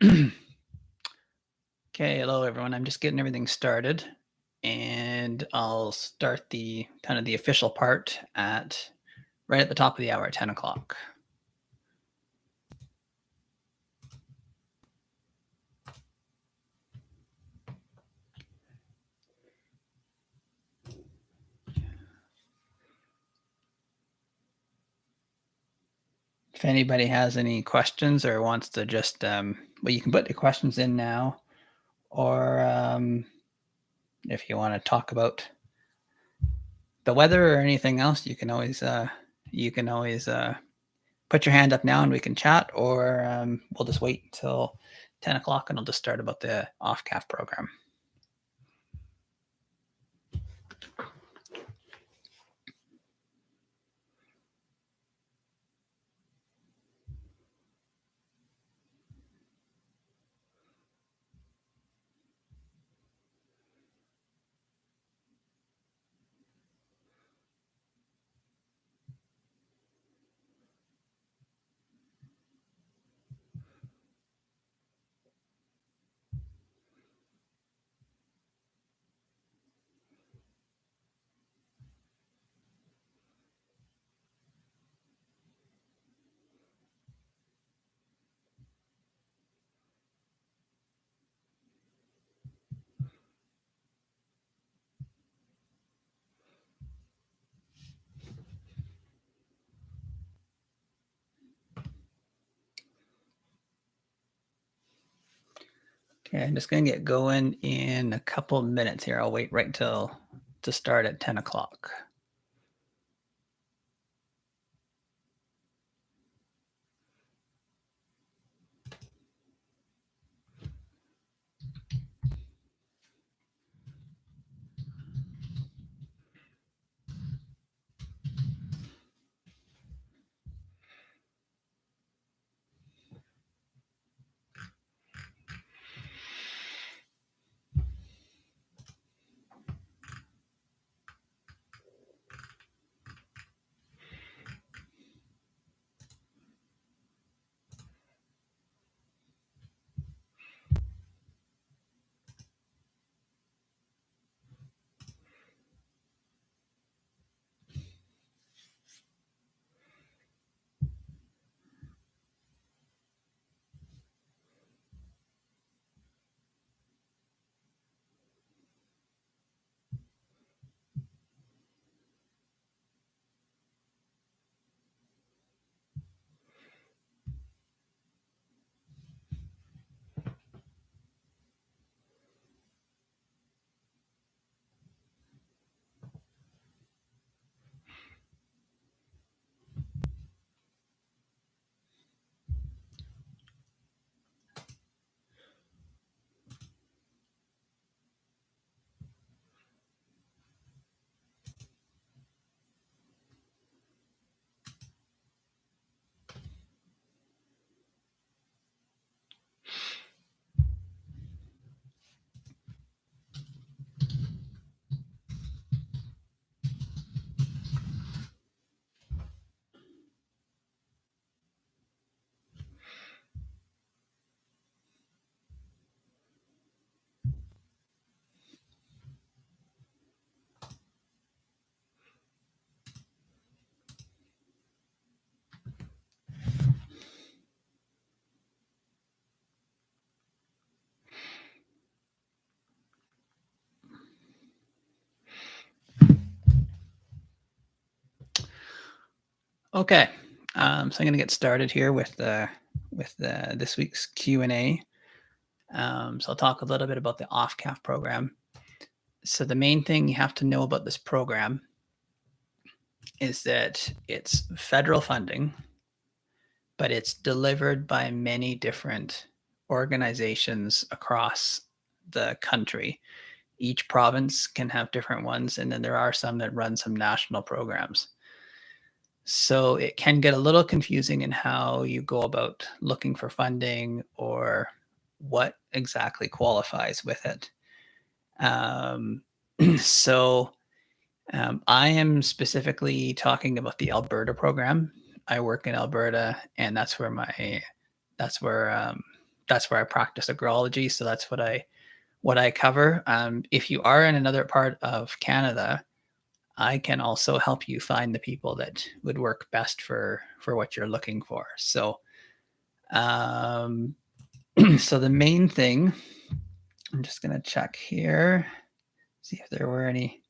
Okay, hello everyone. I'm just getting everything started, and I'll start the kind of the official part at right at the top of the hour at 10 o'clock. If anybody has any questions or wants to just, well, you can put the questions in now, or if you want to talk about the weather or anything else, you can always put your hand up now and we can chat, or we'll just wait until 10 o'clock and I'll just start about the Ofcaf program. Okay, I'm just going to get going in a couple minutes here. I'll wait right till to start at 10 o'clock. Okay, so I'm going to get started here with this week's Q&A. So I'll talk a little bit about the Ofcaf program. So the main thing you have to know about this program is that it's federal funding, but it's delivered by many different organizations across the country. Each province can have different ones, and then there are some that run some national programs. So it can get a little confusing in how you go about looking for funding or what exactly qualifies with it. So I am specifically talking about the Alberta program. I work in Alberta, and that's where that's where I practice agrology. So that's what I cover. If you are in another part of Canada, I can also help you find the people that would work best for what you're looking for. So, so the main thing, I'm just going to check here, see if there were any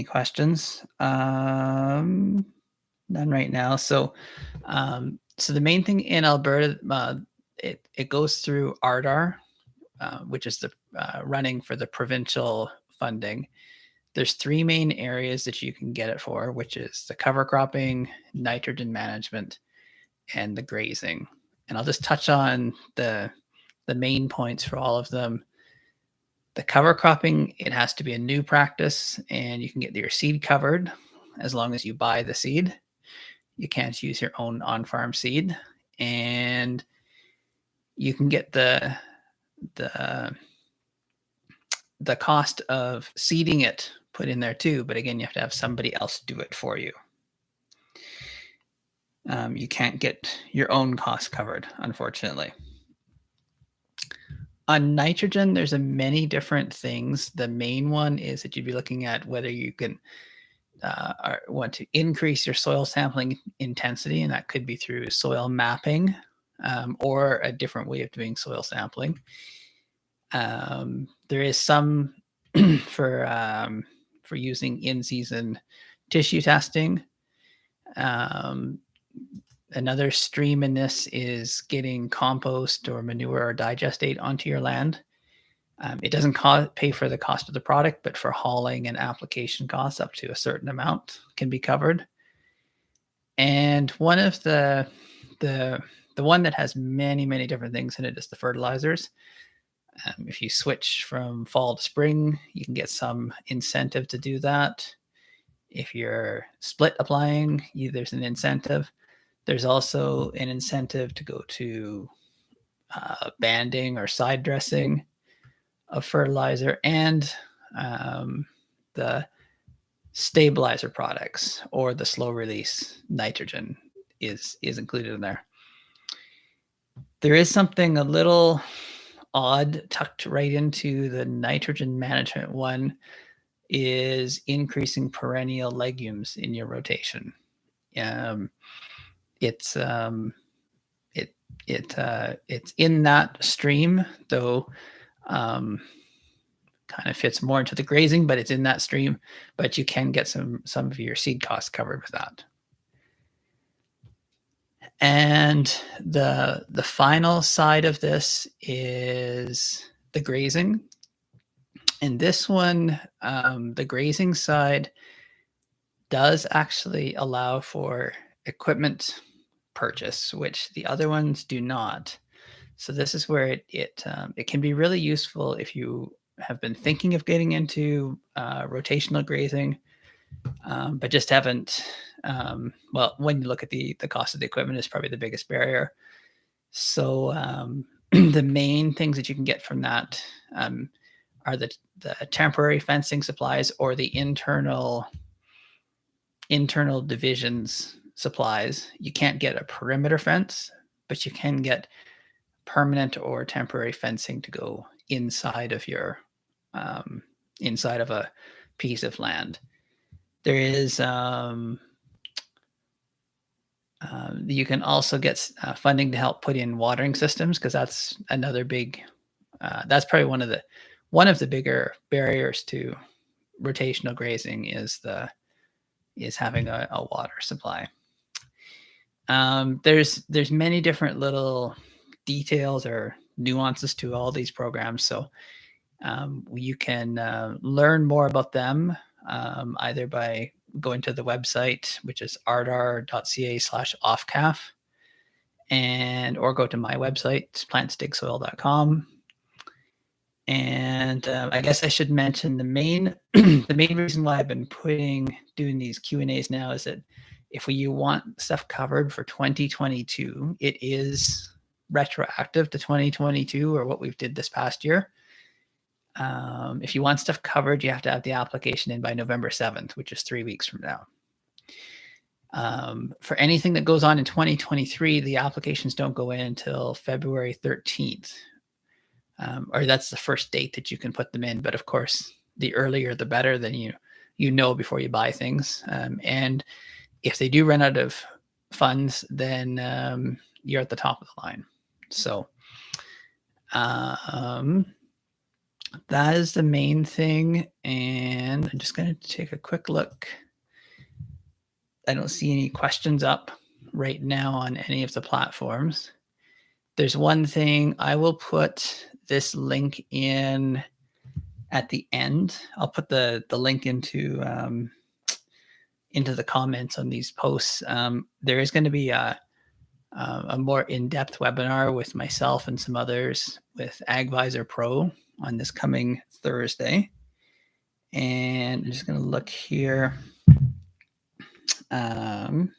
questions. None right now. So, so the main thing in Alberta, it goes through ARDAR, which is the running for the provincial funding. There's 3 main areas that you can get it for, which is the cover cropping, nitrogen management, and the grazing. And I'll just touch on the main points for all of them. The cover cropping, it has to be a new practice, and you can get your seed covered as long as you buy the seed. You can't use your own on-farm seed, and you can get the cost of seeding it put in there too, but again, you have to have somebody else do it for you. You can't get your own costs covered, unfortunately. On nitrogen, there's many different things. The main one is that you'd be looking at whether you can want to increase your soil sampling intensity, and that could be through soil mapping or a different way of doing soil sampling. There is some for using in-season tissue testing. Another stream in this is getting compost or manure or digestate onto your land. It doesn't pay for the cost of the product, but for hauling and application costs up to a certain amount can be covered. And one of the one that has many, many different things in it is the fertilizers. If you switch from fall to spring, you can get some incentive to do that. If you're split applying, there's an incentive. There's also an incentive to go to banding or side dressing of fertilizer, and the stabilizer products or the slow release nitrogen is included in there. There is something a little odd tucked right into the nitrogen management one, is increasing perennial legumes in your rotation. It's in that stream, though kind of fits more into the grazing, but it's in that stream, but you can get some of your seed costs covered with that. And the final side of this is the grazing. And this one, the grazing side does actually allow for equipment purchase, which the other ones do not. So this is where it can be really useful if you have been thinking of getting into rotational grazing, but just haven't. Well, when you look at the cost of the equipment is probably the biggest barrier. So the main things that you can get from that are the temporary fencing supplies or the internal divisions supplies. You can't get a perimeter fence, but you can get permanent or temporary fencing to go inside of your inside of a piece of land. There is you can also get funding to help put in watering systems, because that's another big that's probably one of the bigger barriers to rotational grazing is having a water supply. There's many different little details or nuances to all these programs, so you can learn more about them either by going to the website, which is ardar.ca/Ofcaf, or go to my website, plantsdigsoil.com. And I guess I should mention the main reason why I've been doing these Q&As now is that if you want stuff covered for 2022, it is retroactive to 2022 or what we've did this past year. If you want stuff covered, you have to have the application in by November 7th, which is 3 weeks from now. For anything that goes on in 2023, the applications don't go in until February 13th. Or that's the first date that you can put them in. But of course, the earlier the better. Then you know before you buy things. And if they do run out of funds, then you're at the top of the line. So that is the main thing. And I'm just going to take a quick look. I don't see any questions up right now on any of the platforms. There's one thing. I will put this link in at the end. I'll put the link into the comments on these posts. There is going to be a more in-depth webinar with myself and some others with AgVisor Pro on this coming Thursday. And I'm just going to look here. Bring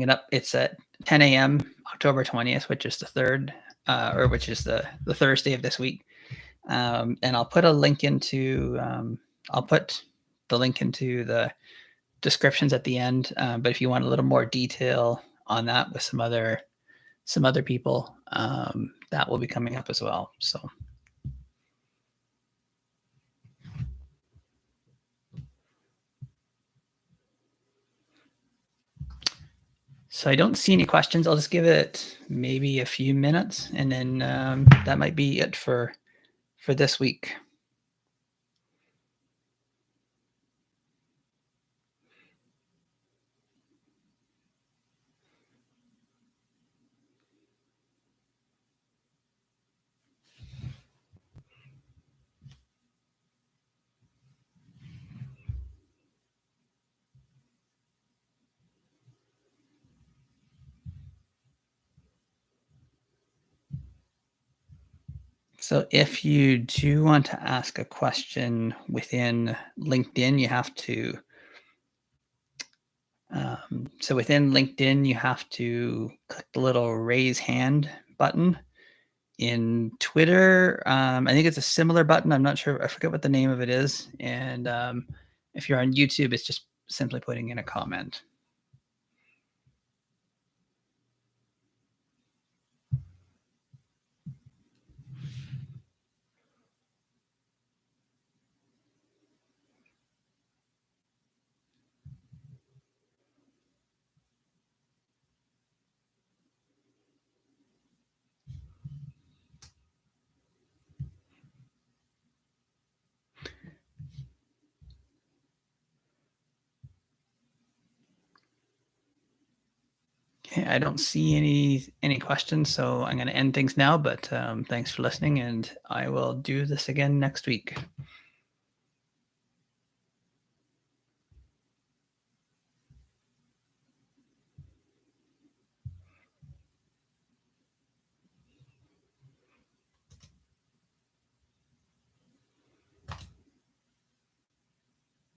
it up. It's at 10 a.m. October 20th, which is the third, or which is the Thursday of this week. And I'll put a link into. I'll put the link into the descriptions at the end. But if you want a little more detail on that with some other people, that will be coming up as well. So I don't see any questions. I'll just give it maybe a few minutes, and then that might be it for this week. So if you do want to ask a question within LinkedIn, you have to. So within LinkedIn, you have to click the little raise hand button. In Twitter, I think it's a similar button. I'm not sure. I forget what the name of it is. And if you're on YouTube, it's just simply putting in a comment. Okay, I don't see any questions, so I'm going to end things now. But thanks for listening, and I will do this again next week.